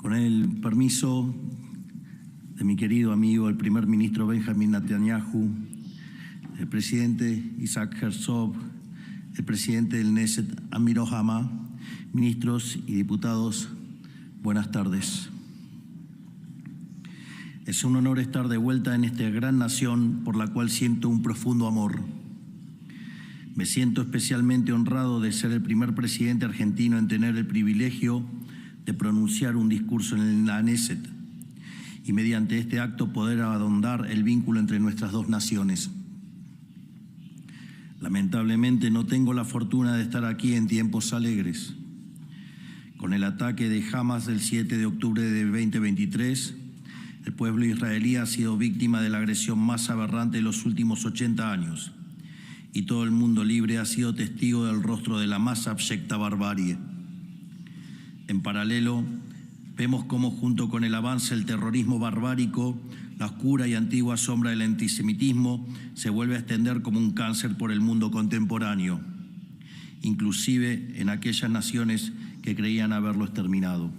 Con el permiso de mi querido amigo, el primer ministro Benjamin Netanyahu, el presidente Isaac Herzog, el presidente del Knesset Amir Ohama, ministros y diputados, buenas tardes. Es un honor estar de vuelta en esta gran nación por la cual siento un profundo amor. Me siento especialmente honrado de ser el primer presidente argentino en tener el privilegio de pronunciar un discurso en la Knesset y mediante este acto poder ahondar el vínculo entre nuestras dos naciones. Lamentablemente no tengo la fortuna de estar aquí en tiempos alegres. Con el ataque de Hamas del 7 de octubre de 2023, el pueblo israelí ha sido víctima de la agresión más aberrante de los últimos 80 años y todo el mundo libre ha sido testigo del rostro de la más abyecta barbarie. En paralelo, vemos cómo junto con el avance del terrorismo barbárico, la oscura y antigua sombra del antisemitismo se vuelve a extender como un cáncer por el mundo contemporáneo, inclusive en aquellas naciones que creían haberlo exterminado.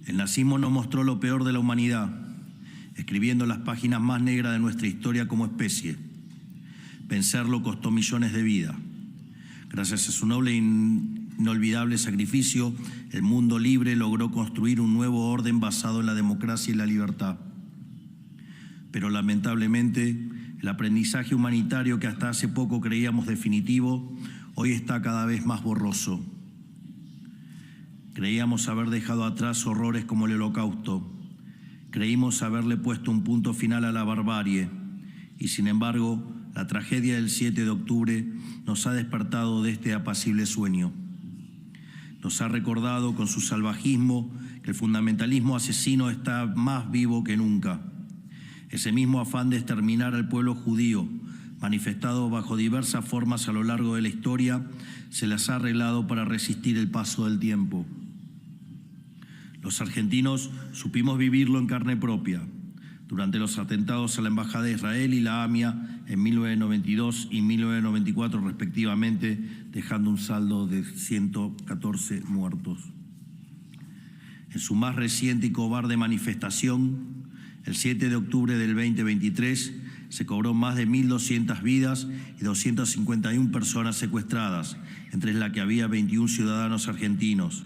El nazismo nos mostró lo peor de la humanidad, escribiendo las páginas más negras de nuestra historia como especie. Vencerlo costó millones de vidas. Gracias a su noble e inolvidable sacrificio, el mundo libre logró construir un nuevo orden basado en la democracia y la libertad. Pero lamentablemente, el aprendizaje humanitario que hasta hace poco creíamos definitivo, hoy está cada vez más borroso. Creíamos haber dejado atrás horrores como el Holocausto. Creímos haberle puesto un punto final a la barbarie. Y sin embargo, la tragedia del 7 de octubre nos ha despertado de este apacible sueño. Nos ha recordado con su salvajismo que el fundamentalismo asesino está más vivo que nunca. Ese mismo afán de exterminar al pueblo judío, manifestado bajo diversas formas a lo largo de la historia, se las ha arreglado para resistir el paso del tiempo. Los argentinos supimos vivirlo en carne propia durante los atentados a la Embajada de Israel y la AMIA en 1992 y 1994 respectivamente, dejando un saldo de 114 muertos. En su más reciente y cobarde manifestación, el 7 de octubre del 2023, se cobró más de 1.200 vidas y 251 personas secuestradas, entre las que había 21 ciudadanos argentinos.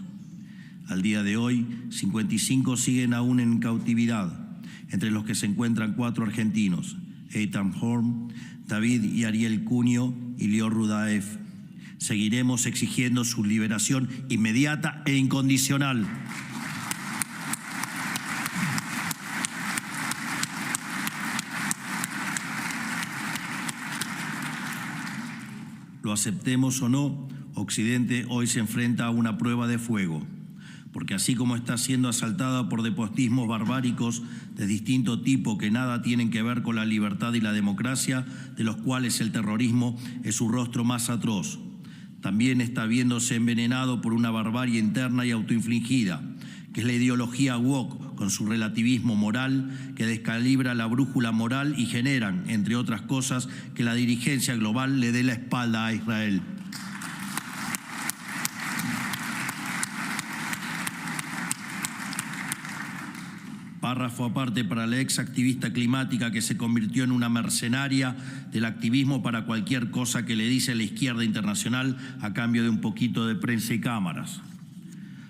Al día de hoy, 55 siguen aún en cautividad, entre los que se encuentran 4 argentinos, Eitan Horn, David y Ariel Cunio y Lior Rudaev. Seguiremos exigiendo su liberación inmediata e incondicional. Lo aceptemos o no, Occidente hoy se enfrenta a una prueba de fuego, porque así como está siendo asaltada por despotismos barbáricos de distinto tipo que nada tienen que ver con la libertad y la democracia, de los cuales el terrorismo es su rostro más atroz, también está viéndose envenenado por una barbarie interna y autoinfligida, que es la ideología woke, con su relativismo moral, que descalibra la brújula moral y generan, entre otras cosas, que la dirigencia global le dé la espalda a Israel. Párrafo aparte para la ex activista climática que se convirtió en una mercenaria del activismo para cualquier cosa que le dice la izquierda internacional a cambio de un poquito de prensa y cámaras.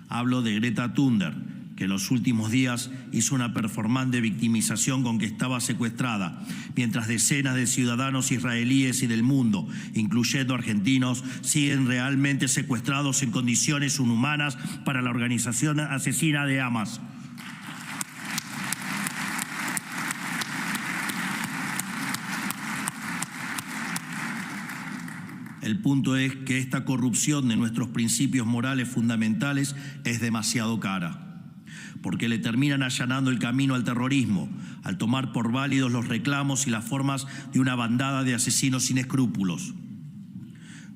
Hablo de Greta Thunberg, que en los últimos días hizo una performance de victimización con que estaba secuestrada, mientras decenas de ciudadanos israelíes y del mundo, incluyendo argentinos, siguen realmente secuestrados en condiciones inhumanas para la organización asesina de Hamas. El punto es que esta corrupción de nuestros principios morales fundamentales es demasiado cara, porque le terminan allanando el camino al terrorismo, al tomar por válidos los reclamos y las formas de una bandada de asesinos sin escrúpulos.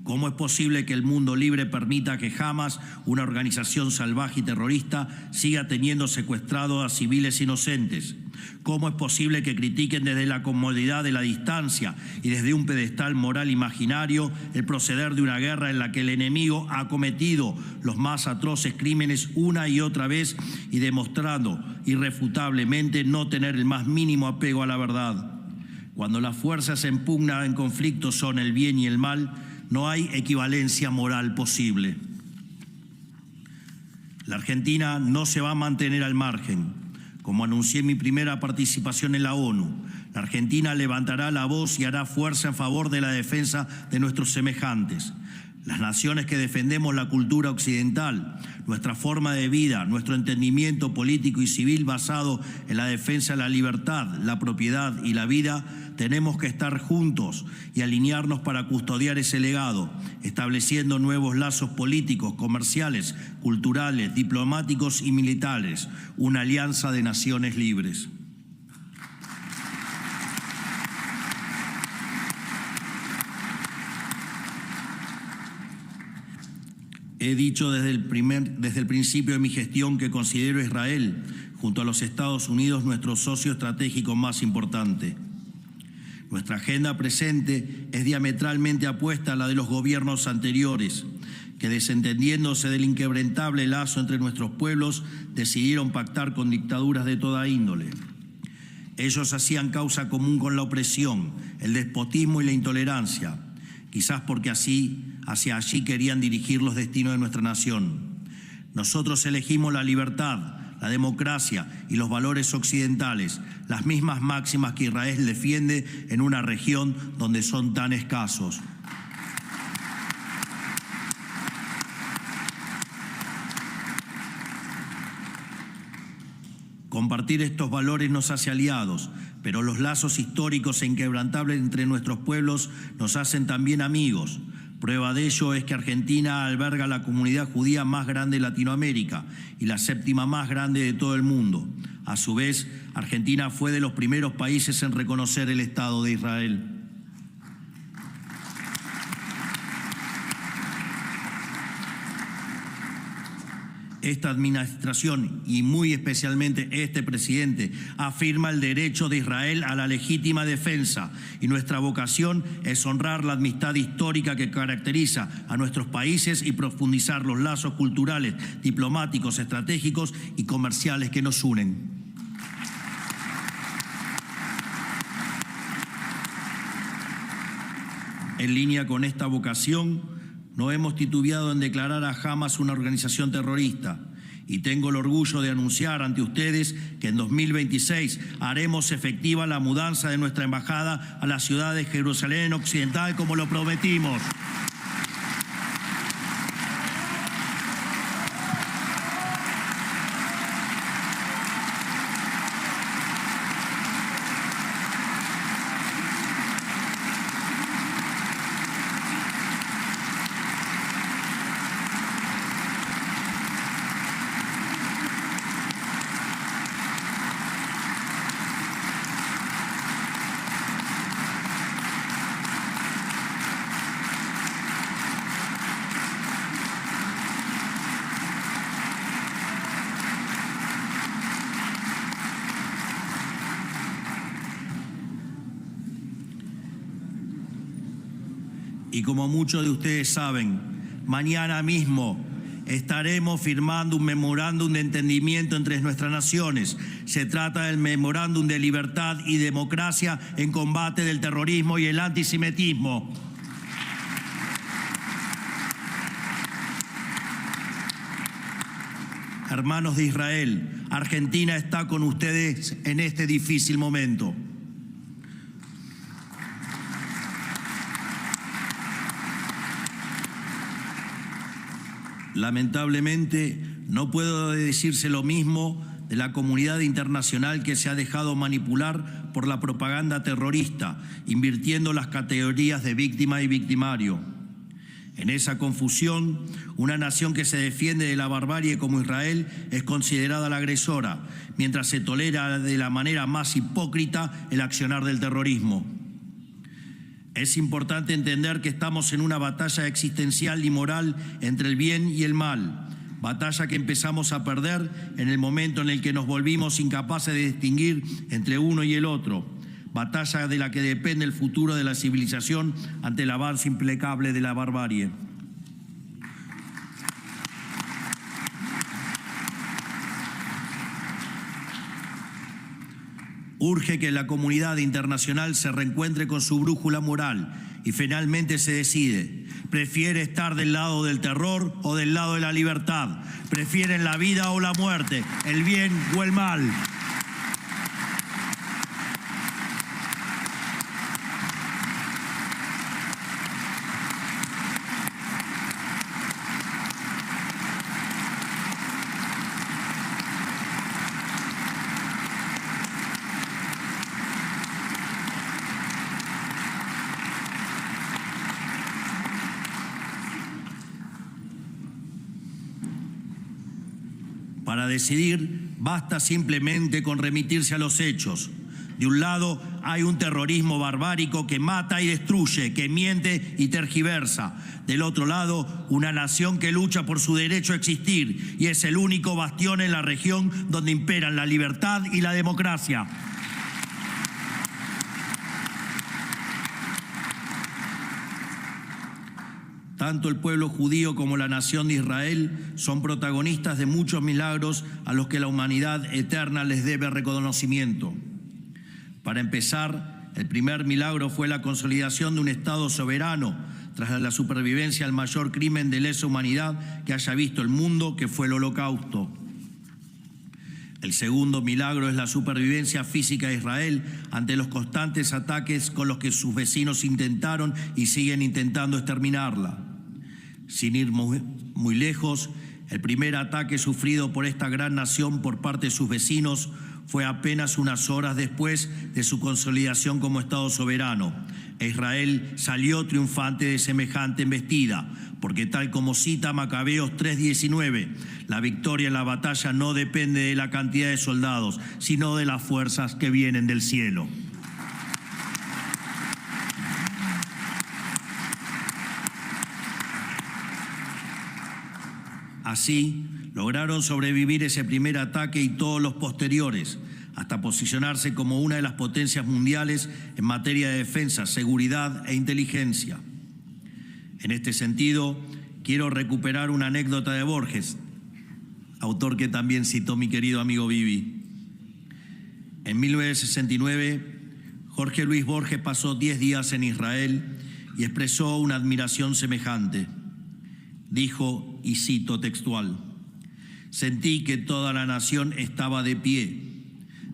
¿Cómo es posible que el mundo libre permita que Hamas, una organización salvaje y terrorista, siga teniendo secuestrados a civiles inocentes, ¿Cómo es posible que critiquen desde la comodidad de la distancia y desde un pedestal moral imaginario el proceder de una guerra en la que el enemigo ha cometido los más atroces crímenes una y otra vez y demostrando irrefutablemente no tener el más mínimo apego a la verdad? Cuando las fuerzas en pugna en conflicto son el bien y el mal, no hay equivalencia moral posible. La Argentina no se va a mantener al margen. Como anuncié en mi primera participación en la ONU, la Argentina levantará la voz y hará fuerza en favor de la defensa de nuestros semejantes. Las naciones que defendemos la cultura occidental, nuestra forma de vida, nuestro entendimiento político y civil basado en la defensa de la libertad, la propiedad y la vida, tenemos que estar juntos y alinearnos para custodiar ese legado, estableciendo nuevos lazos políticos, comerciales, culturales, diplomáticos y militares, una alianza de naciones libres. He dicho desde el principio de mi gestión que considero a Israel, junto a los Estados Unidos, nuestro socio estratégico más importante. Nuestra agenda presente es diametralmente opuesta a la de los gobiernos anteriores, que desentendiéndose del inquebrantable lazo entre nuestros pueblos, decidieron pactar con dictaduras de toda índole. Ellos hacían causa común con la opresión, el despotismo y la intolerancia, quizás porque hacia allí querían dirigir los destinos de nuestra nación. Nosotros elegimos la libertad, la democracia y los valores occidentales, las mismas máximas que Israel defiende en una región donde son tan escasos. Compartir estos valores nos hace aliados, pero los lazos históricos e inquebrantables entre nuestros pueblos nos hacen también amigos. Prueba de ello es que Argentina alberga la comunidad judía más grande de Latinoamérica y la séptima más grande de todo el mundo. A su vez, Argentina fue de los primeros países en reconocer el Estado de Israel. Esta administración y muy especialmente este presidente afirma el derecho de Israel a la legítima defensa y nuestra vocación es honrar la amistad histórica que caracteriza a nuestros países y profundizar los lazos culturales, diplomáticos, estratégicos y comerciales que nos unen. En línea con esta vocación, no hemos titubeado en declarar a Hamas una organización terrorista y tengo el orgullo de anunciar ante ustedes que en 2026 haremos efectiva la mudanza de nuestra embajada a la ciudad de Jerusalén Occidental como lo prometimos. Y como muchos de ustedes saben, mañana mismo estaremos firmando un memorándum de entendimiento entre nuestras naciones. Se trata del memorándum de libertad y democracia en combate del terrorismo y el antisemitismo. Hermanos de Israel, Argentina está con ustedes en este difícil momento. Lamentablemente, no puedo decirse lo mismo de la comunidad internacional que se ha dejado manipular por la propaganda terrorista, invirtiendo las categorías de víctima y victimario. En esa confusión, una nación que se defiende de la barbarie como Israel es considerada la agresora, mientras se tolera de la manera más hipócrita el accionar del terrorismo. Es importante entender que estamos en una batalla existencial y moral entre el bien y el mal. batalla que empezamos a perder en el momento en el que nos volvimos incapaces de distinguir entre uno y el otro, batalla de la que depende el futuro de la civilización ante el avance implacable de la barbarie. Urge que la comunidad internacional se reencuentre con su brújula moral y finalmente se decide. ¿Prefiere estar del lado del terror o del lado de la libertad? ¿Prefieren la vida o la muerte, el bien o el mal? Para decidir, basta simplemente con remitirse a los hechos. De un lado hay un terrorismo barbárico que mata y destruye, que miente y tergiversa. Del otro lado, una nación que lucha por su derecho a existir y es el único bastión en la región donde imperan la libertad y la democracia. Tanto el pueblo judío como la nación de Israel son protagonistas de muchos milagros a los que la humanidad eterna les debe reconocimiento. Para empezar, el primer milagro fue la consolidación de un Estado soberano tras la supervivencia al mayor crimen de lesa humanidad que haya visto el mundo, que fue el Holocausto. El segundo milagro es la supervivencia física de Israel ante los constantes ataques con los que sus vecinos intentaron y siguen intentando exterminarla. Sin ir muy lejos, el primer ataque sufrido por esta gran nación por parte de sus vecinos fue apenas unas horas después de su consolidación como Estado soberano. Israel salió triunfante de semejante embestida, porque tal como cita Macabeos 3:19, la victoria en la batalla no depende de la cantidad de soldados, sino de las fuerzas que vienen del cielo. Así, lograron sobrevivir ese primer ataque y todos los posteriores, hasta posicionarse como una de las potencias mundiales en materia de defensa, seguridad e inteligencia. En este sentido, quiero recuperar una anécdota de Borges, autor que también citó mi querido amigo Vivi. En 1969, Jorge Luis Borges pasó 10 días en Israel y expresó una admiración semejante. Dijo, y cito textual: sentí que toda la nación estaba de pie,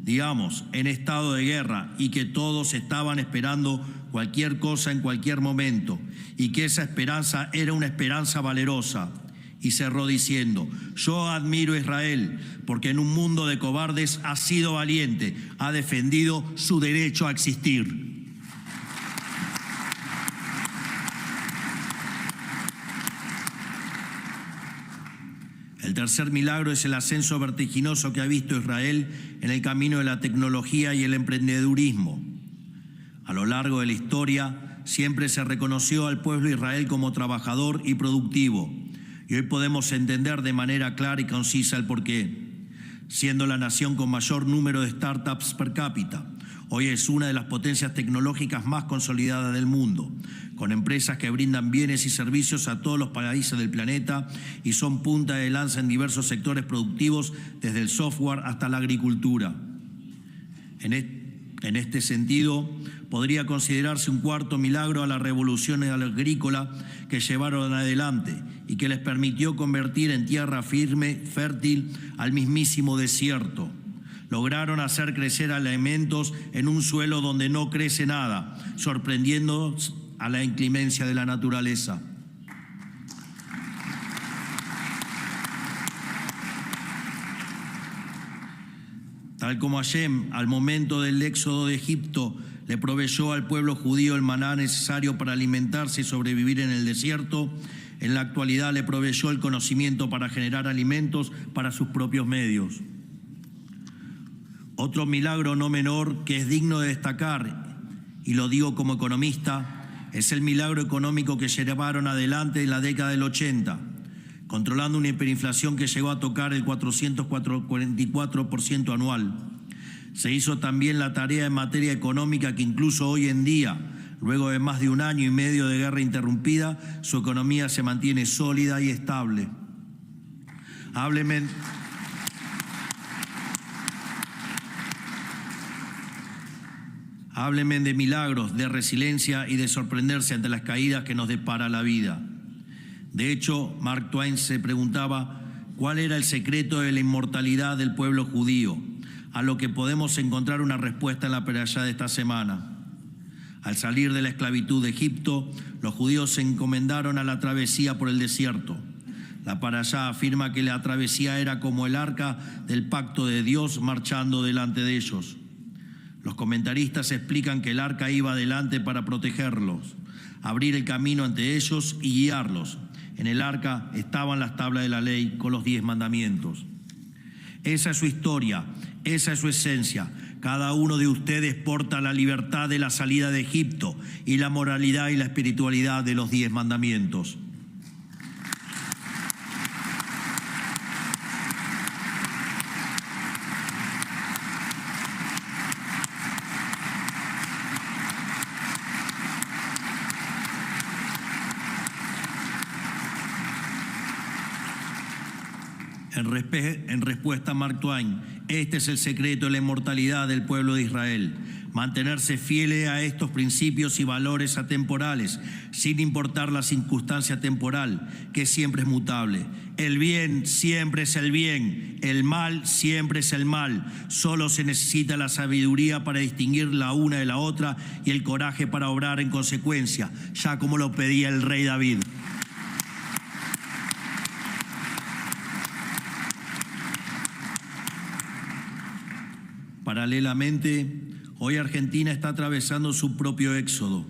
digamos, en estado de guerra, y que todos estaban esperando cualquier cosa en cualquier momento, y que esa esperanza era una esperanza valerosa. Y cerró diciendo: yo admiro a Israel, porque en un mundo de cobardes ha sido valiente, ha defendido su derecho a existir. El tercer milagro es el ascenso vertiginoso que ha visto Israel en el camino de la tecnología y el emprendedurismo. A lo largo de la historia, siempre se reconoció al pueblo de Israel como trabajador y productivo. Y hoy podemos entender de manera clara y concisa el porqué. Siendo la nación con mayor número de startups per cápita, hoy es una de las potencias tecnológicas más consolidadas del mundo, con empresas que brindan bienes y servicios a todos los países del planeta y son punta de lanza en diversos sectores productivos, desde el software hasta la agricultura. En este sentido, podría considerarse un cuarto milagro a la revolución agrícola que llevaron adelante y que les permitió convertir en tierra firme, fértil, al mismísimo desierto. Lograron hacer crecer alimentos en un suelo donde no crece nada, sorprendiendo a la inclemencia de la naturaleza. Tal como Hashem, al momento del éxodo de Egipto, le proveyó al pueblo judío el maná necesario para alimentarse y sobrevivir en el desierto, en la actualidad le proveyó el conocimiento para generar alimentos para sus propios medios. Otro milagro no menor que es digno de destacar, y lo digo como economista, es el milagro económico que llevaron adelante en la década del 80, controlando una hiperinflación que llegó a tocar el 444% anual. Se hizo también la tarea en materia económica que incluso hoy en día, luego de más de 1 año y medio de guerra interrumpida, su economía se mantiene sólida y estable. Háblenme de milagros, de resiliencia y de sorprenderse ante las caídas que nos depara la vida. De hecho, Mark Twain se preguntaba cuál era el secreto de la inmortalidad del pueblo judío, a lo que podemos encontrar una respuesta en la perashá de esta semana. Al salir de la esclavitud de Egipto, los judíos se encomendaron a la travesía por el desierto. La perashá afirma que la travesía era como el arca del pacto de Dios marchando delante de ellos. Los comentaristas explican que el arca iba adelante para protegerlos, abrir el camino ante ellos y guiarlos. En el arca estaban las tablas de la ley con los 10 mandamientos. Esa es su historia, esa es su esencia. Cada uno de ustedes porta la libertad de la salida de Egipto y la moralidad y la espiritualidad de los 10 mandamientos. En respuesta a Mark Twain, este es el secreto de la inmortalidad del pueblo de Israel: mantenerse fieles a estos principios y valores atemporales, sin importar la circunstancia temporal, que siempre es mutable. El bien siempre es el bien, el mal siempre es el mal. Solo se necesita la sabiduría para distinguir la una de la otra y el coraje para obrar en consecuencia, ya como lo pedía el rey David. Paralelamente, hoy Argentina está atravesando su propio éxodo.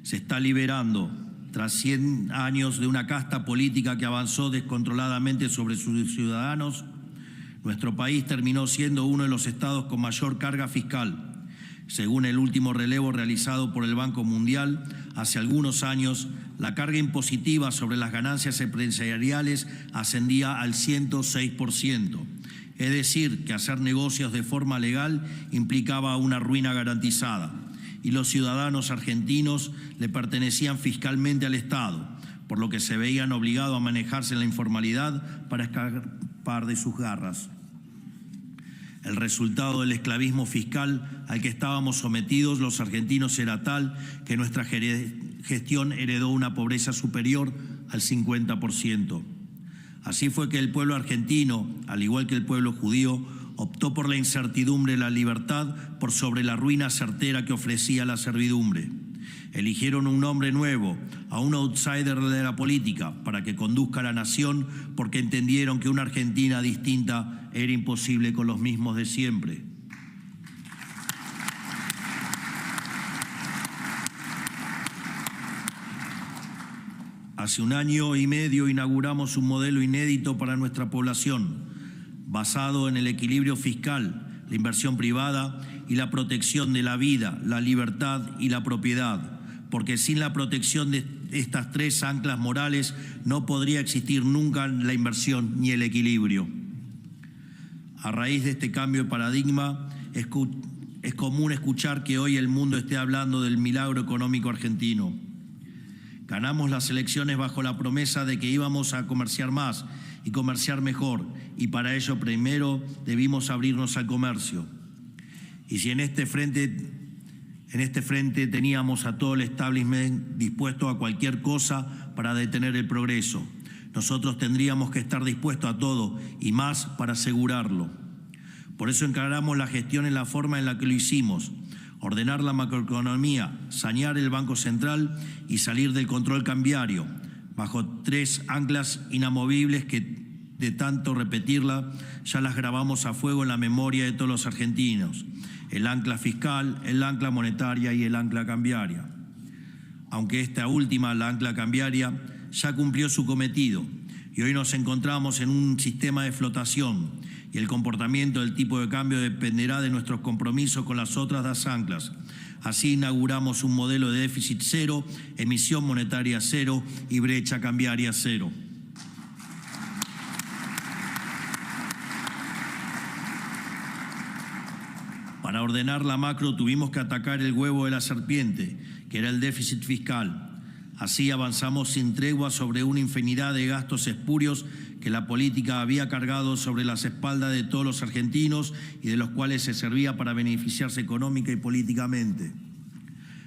Se está liberando tras 100 años de una casta política que avanzó descontroladamente sobre sus ciudadanos. Nuestro país terminó siendo uno de los estados con mayor carga fiscal. Según el último relevo realizado por el Banco Mundial, hace algunos años, la carga impositiva sobre las ganancias empresariales ascendía al 106%. Es decir, que hacer negocios de forma legal implicaba una ruina garantizada, y los ciudadanos argentinos le pertenecían fiscalmente al Estado, por lo que se veían obligados a manejarse en la informalidad para escapar de sus garras. El resultado del esclavismo fiscal al que estábamos sometidos los argentinos era tal que nuestra gestión heredó una pobreza superior al 50%. Así fue que el pueblo argentino, al igual que el pueblo judío, optó por la incertidumbre de la libertad por sobre la ruina certera que ofrecía la servidumbre. Eligieron un hombre nuevo, a un outsider de la política, para que conduzca a la nación, porque entendieron que una Argentina distinta era imposible con los mismos de siempre. Hace 1 año y medio inauguramos un modelo inédito para nuestra población, basado en el equilibrio fiscal, la inversión privada y la protección de la vida, la libertad y la propiedad, porque sin la protección de estas 3 anclas morales no podría existir nunca la inversión ni el equilibrio. A raíz de este cambio de paradigma, es común escuchar que hoy el mundo esté hablando del milagro económico argentino. Ganamos las elecciones bajo la promesa de que íbamos a comerciar más y comerciar mejor, y para ello primero debimos abrirnos al comercio. Y si en este frente teníamos a todo el establishment dispuesto a cualquier cosa para detener el progreso, nosotros tendríamos que estar dispuestos a todo y más para asegurarlo. Por eso encaramos la gestión en la forma en la que lo hicimos: ordenar la macroeconomía, sanear el Banco Central y salir del control cambiario, bajo 3 anclas inamovibles que, de tanto repetirla, ya las grabamos a fuego en la memoria de todos los argentinos: el ancla fiscal, el ancla monetaria y el ancla cambiaria. Aunque esta última, la ancla cambiaria, ya cumplió su cometido y hoy nos encontramos en un sistema de flotación, y el comportamiento del tipo de cambio dependerá de nuestros compromisos con las otras 2 anclas. Así inauguramos un modelo de déficit cero, emisión monetaria cero y brecha cambiaria cero. Para ordenar la macro tuvimos que atacar el huevo de la serpiente, que era el déficit fiscal. Así avanzamos sin tregua sobre una infinidad de gastos espurios que la política había cargado sobre las espaldas de todos los argentinos y de los cuales se servía para beneficiarse económica y políticamente.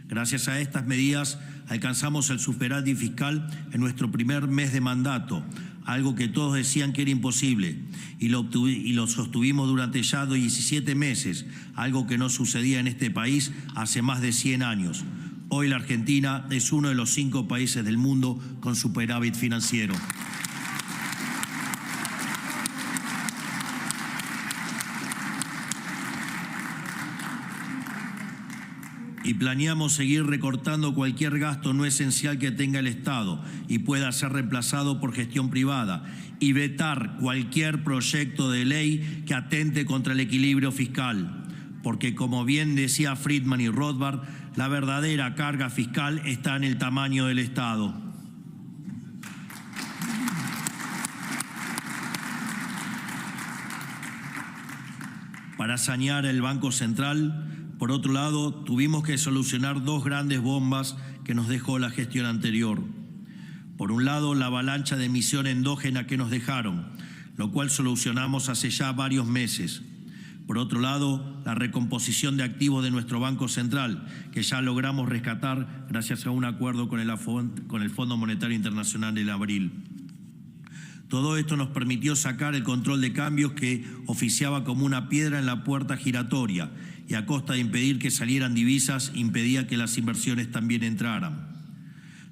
Gracias a estas medidas alcanzamos el superávit fiscal en nuestro primer mes de mandato, algo que todos decían que era imposible, y lo sostuvimos durante ya 17 meses, algo que no sucedía en este país hace más de 100 años. Hoy la Argentina es uno de los 5 países del mundo con superávit financiero. Y planeamos seguir recortando cualquier gasto no esencial que tenga el Estado y pueda ser reemplazado por gestión privada, y vetar cualquier proyecto de ley que atente contra el equilibrio fiscal. Porque, como bien decía Friedman y Rothbard, la verdadera carga fiscal está en el tamaño del Estado. Para sanear el Banco Central, por otro lado, tuvimos que solucionar 2 grandes bombas que nos dejó la gestión anterior. Por un lado, la avalancha de emisión endógena que nos dejaron, lo cual solucionamos hace ya varios meses. Por otro lado, la recomposición de activos de nuestro Banco Central, que ya logramos rescatar gracias a un acuerdo con el Fondo Monetario Internacional en abril. Todo esto nos permitió sacar el control de cambios que oficiaba como una piedra en la puerta giratoria y, a costa de impedir que salieran divisas, impedía que las inversiones también entraran.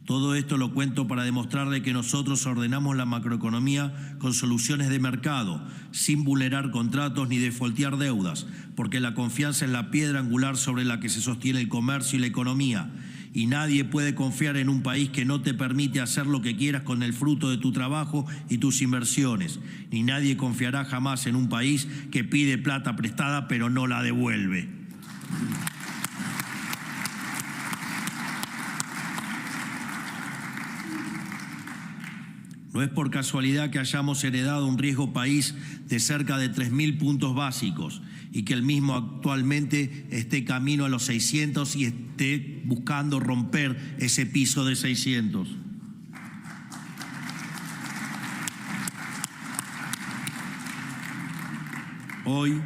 Todo esto lo cuento para demostrarle que nosotros ordenamos la macroeconomía con soluciones de mercado, sin vulnerar contratos ni defaultear deudas, porque la confianza es la piedra angular sobre la que se sostiene el comercio y la economía. Y nadie puede confiar en un país que no te permite hacer lo que quieras con el fruto de tu trabajo y tus inversiones. Ni nadie confiará jamás en un país que pide plata prestada pero no la devuelve. No es por casualidad que hayamos heredado un riesgo país de cerca de 3.000 puntos básicos y que el mismo actualmente esté camino a los 600 y esté buscando romper ese piso de 600. Hoy,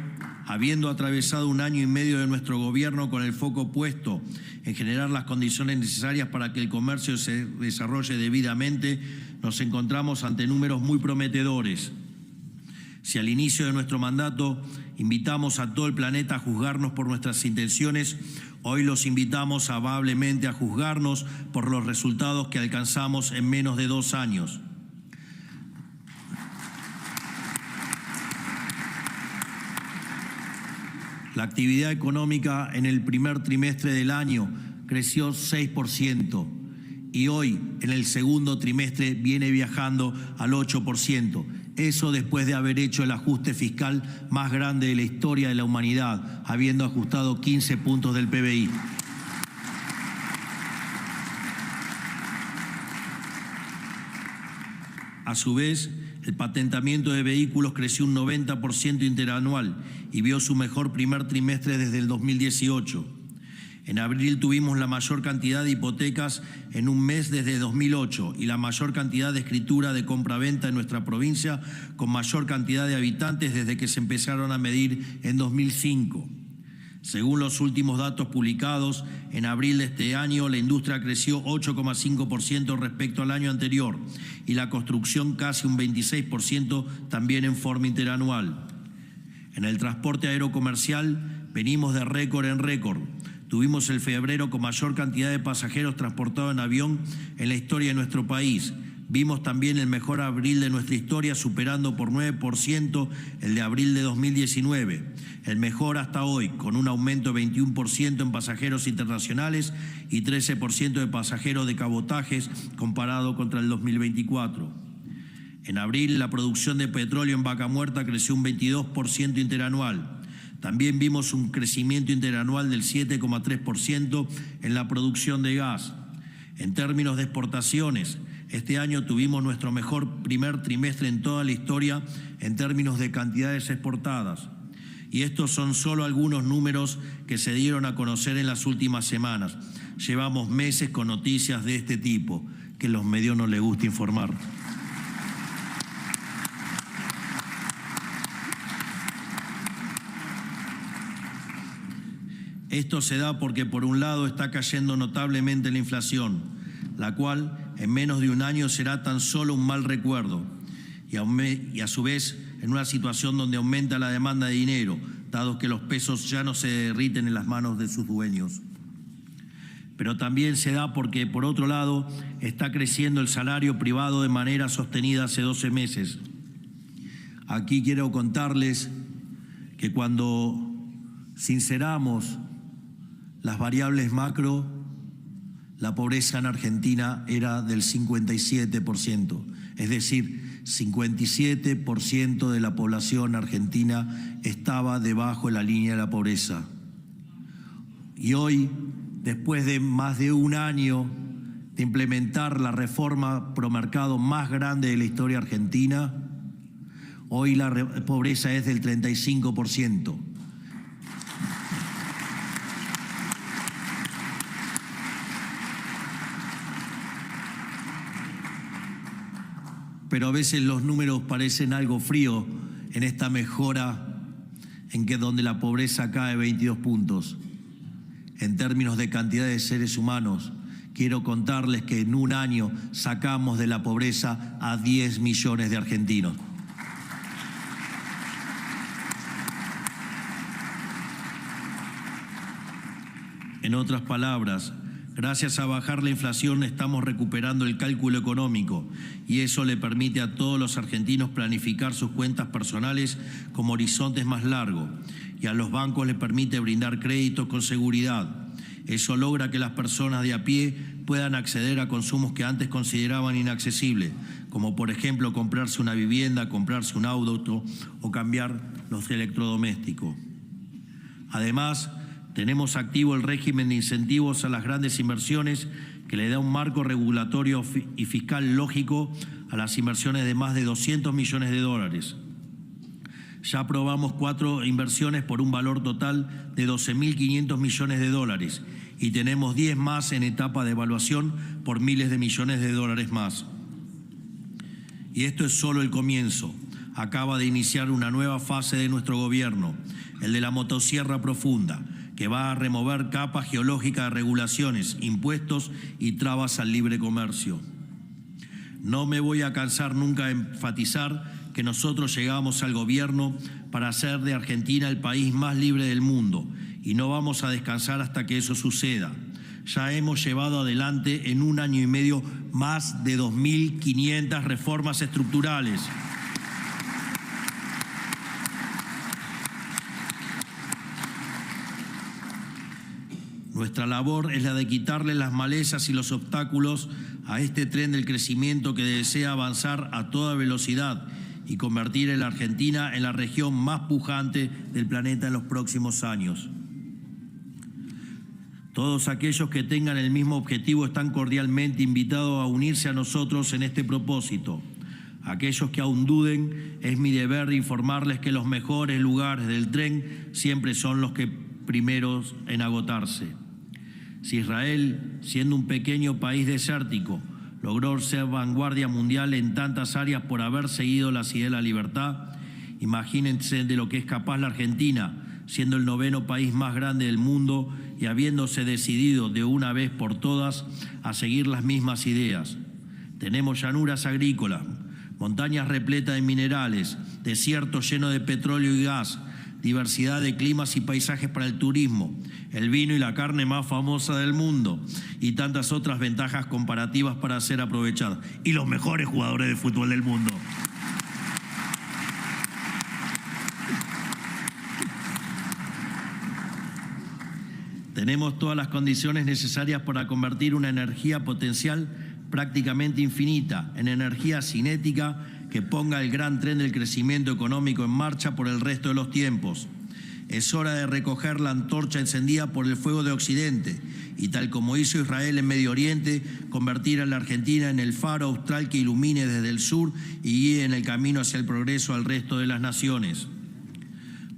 habiendo atravesado 1 año y medio de nuestro gobierno con el foco puesto en generar las condiciones necesarias para que el comercio se desarrolle debidamente, nos encontramos ante números muy prometedores. Si al inicio de nuestro mandato invitamos a todo el planeta a juzgarnos por nuestras intenciones, hoy los invitamos amablemente a juzgarnos por los resultados que alcanzamos en menos de 2 años. La actividad económica en el primer trimestre del año creció 6% y hoy, en el segundo trimestre, viene viajando al 8%. Eso después de haber hecho el ajuste fiscal más grande de la historia de la humanidad, habiendo ajustado 15 puntos del PBI. A su vez, el patentamiento de vehículos creció un 90% interanual y vio su mejor primer trimestre desde el 2018. En abril tuvimos la mayor cantidad de hipotecas en un mes desde 2008 y la mayor cantidad de escritura de compra-venta en nuestra provincia, con mayor cantidad de habitantes desde que se empezaron a medir en 2005. Según los últimos datos publicados, en abril de este año la industria creció 8,5% respecto al año anterior y la construcción casi un 26% también en forma interanual. En el transporte aerocomercial venimos de récord en récord. Tuvimos el febrero con mayor cantidad de pasajeros transportados en avión en la historia de nuestro país. Vimos también el mejor abril de nuestra historia, superando por 9% el de abril de 2019. El mejor hasta hoy, con un aumento de 21% en pasajeros internacionales y 13% de pasajeros de cabotajes comparado contra el 2024. En abril, la producción de petróleo en Vaca Muerta creció un 22% interanual. También vimos un crecimiento interanual del 7,3% en la producción de gas. En términos de exportaciones, este año tuvimos nuestro mejor primer trimestre en toda la historia en términos de cantidades exportadas. Y estos son solo algunos números que se dieron a conocer en las últimas semanas. Llevamos meses con noticias de este tipo, que a los medios no les gusta informar. Esto se da porque, por un lado, está cayendo notablemente la inflación, la cual en menos de un año será tan solo un mal recuerdo, y a su vez en una situación donde aumenta la demanda de dinero, dado que los pesos ya no se derriten en las manos de sus dueños. Pero también se da porque, por otro lado, está creciendo el salario privado de manera sostenida hace 12 meses. Aquí quiero contarles que cuando sinceramos las variables macro, la pobreza en Argentina era del 57%, es decir, 57% de la población argentina estaba debajo de la línea de la pobreza. Y hoy, después de más de un año de implementar la reforma promercado más grande de la historia argentina, hoy la pobreza es del 35%. Pero a veces los números parecen algo fríos en esta mejora en que donde la pobreza cae 22 puntos. En términos de cantidad de seres humanos, quiero contarles que en un año sacamos de la pobreza a 10 millones de argentinos. En otras palabras, gracias a bajar la inflación estamos recuperando el cálculo económico y eso le permite a todos los argentinos planificar sus cuentas personales con horizontes más largos y a los bancos les permite brindar créditos con seguridad. Eso logra que las personas de a pie puedan acceder a consumos que antes consideraban inaccesibles, como por ejemplo comprarse una vivienda, comprarse un auto o cambiar los electrodomésticos. Además, tenemos activo el régimen de incentivos a las grandes inversiones que le da un marco regulatorio y fiscal lógico a las inversiones de más de 200 millones de dólares. Ya aprobamos 4 inversiones por un valor total de 12.500 millones de dólares y tenemos 10 más en etapa de evaluación por miles de millones de dólares más. Y esto es solo el comienzo. Acaba de iniciar una nueva fase de nuestro gobierno, el de la motosierra profunda, que va a remover capas geológicas de regulaciones, impuestos y trabas al libre comercio. No me voy a cansar nunca de enfatizar que nosotros llegamos al gobierno para hacer de Argentina el país más libre del mundo y no vamos a descansar hasta que eso suceda. Ya hemos llevado adelante en un año y medio más de 2.500 reformas estructurales. Nuestra labor es la de quitarle las malezas y los obstáculos a este tren del crecimiento que desea avanzar a toda velocidad y convertir a la Argentina en la región más pujante del planeta en los próximos años. Todos aquellos que tengan el mismo objetivo están cordialmente invitados a unirse a nosotros en este propósito. Aquellos que aún duden, es mi deber informarles que los mejores lugares del tren siempre son los que primeros en agotarse. Si Israel, siendo un pequeño país desértico, logró ser vanguardia mundial en tantas áreas por haber seguido las ideas de la libertad, imagínense de lo que es capaz la Argentina, siendo el 9º país más grande del mundo y habiéndose decidido de una vez por todas a seguir las mismas ideas. Tenemos llanuras agrícolas, montañas repletas de minerales, desiertos llenos de petróleo y gas, diversidad de climas y paisajes para el turismo, el vino y la carne más famosa del mundo y tantas otras ventajas comparativas para ser aprovechadas. Y los mejores jugadores de fútbol del mundo. Tenemos todas las condiciones necesarias para convertir una energía potencial prácticamente infinita en energía cinética que ponga el gran tren del crecimiento económico en marcha por el resto de los tiempos. Es hora de recoger la antorcha encendida por el fuego de Occidente y, tal como hizo Israel en Medio Oriente, convertir a la Argentina en el faro austral que ilumine desde el sur y guíe en el camino hacia el progreso al resto de las naciones.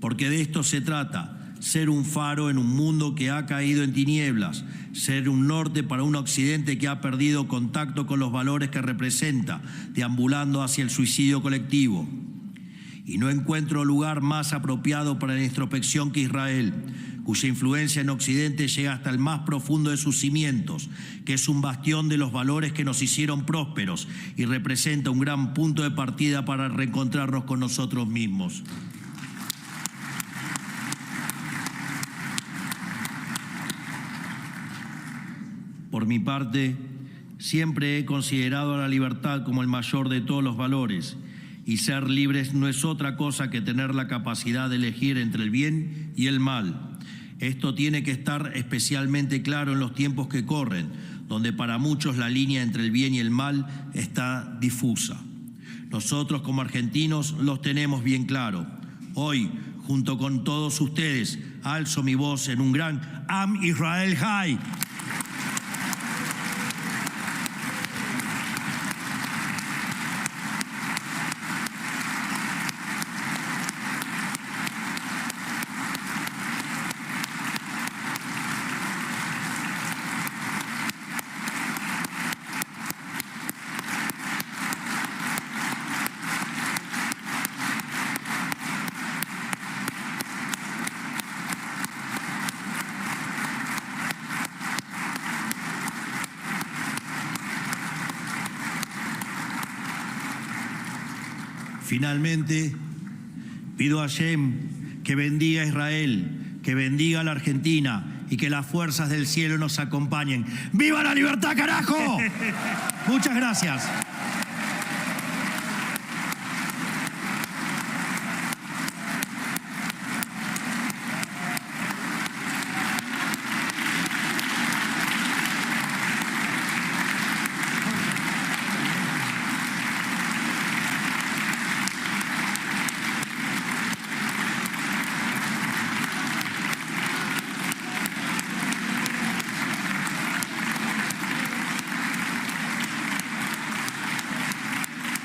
Porque de esto se trata. Ser un faro en un mundo que ha caído en tinieblas, ser un norte para un occidente que ha perdido contacto con los valores que representa, deambulando hacia el suicidio colectivo. Y no encuentro lugar más apropiado para la introspección que Israel, cuya influencia en Occidente llega hasta el más profundo de sus cimientos, que es un bastión de los valores que nos hicieron prósperos y representa un gran punto de partida para reencontrarnos con nosotros mismos. Por mi parte, siempre he considerado a la libertad como el mayor de todos los valores, y ser libres no es otra cosa que tener la capacidad de elegir entre el bien y el mal. Esto tiene que estar especialmente claro en los tiempos que corren, donde para muchos la línea entre el bien y el mal está difusa. Nosotros como argentinos los tenemos bien claro. Hoy, junto con todos ustedes, alzo mi voz en un gran Am Israel Hay. Finalmente, pido a Hashem que bendiga a Israel, que bendiga a la Argentina y que las fuerzas del cielo nos acompañen. ¡Viva la libertad, carajo! Muchas gracias.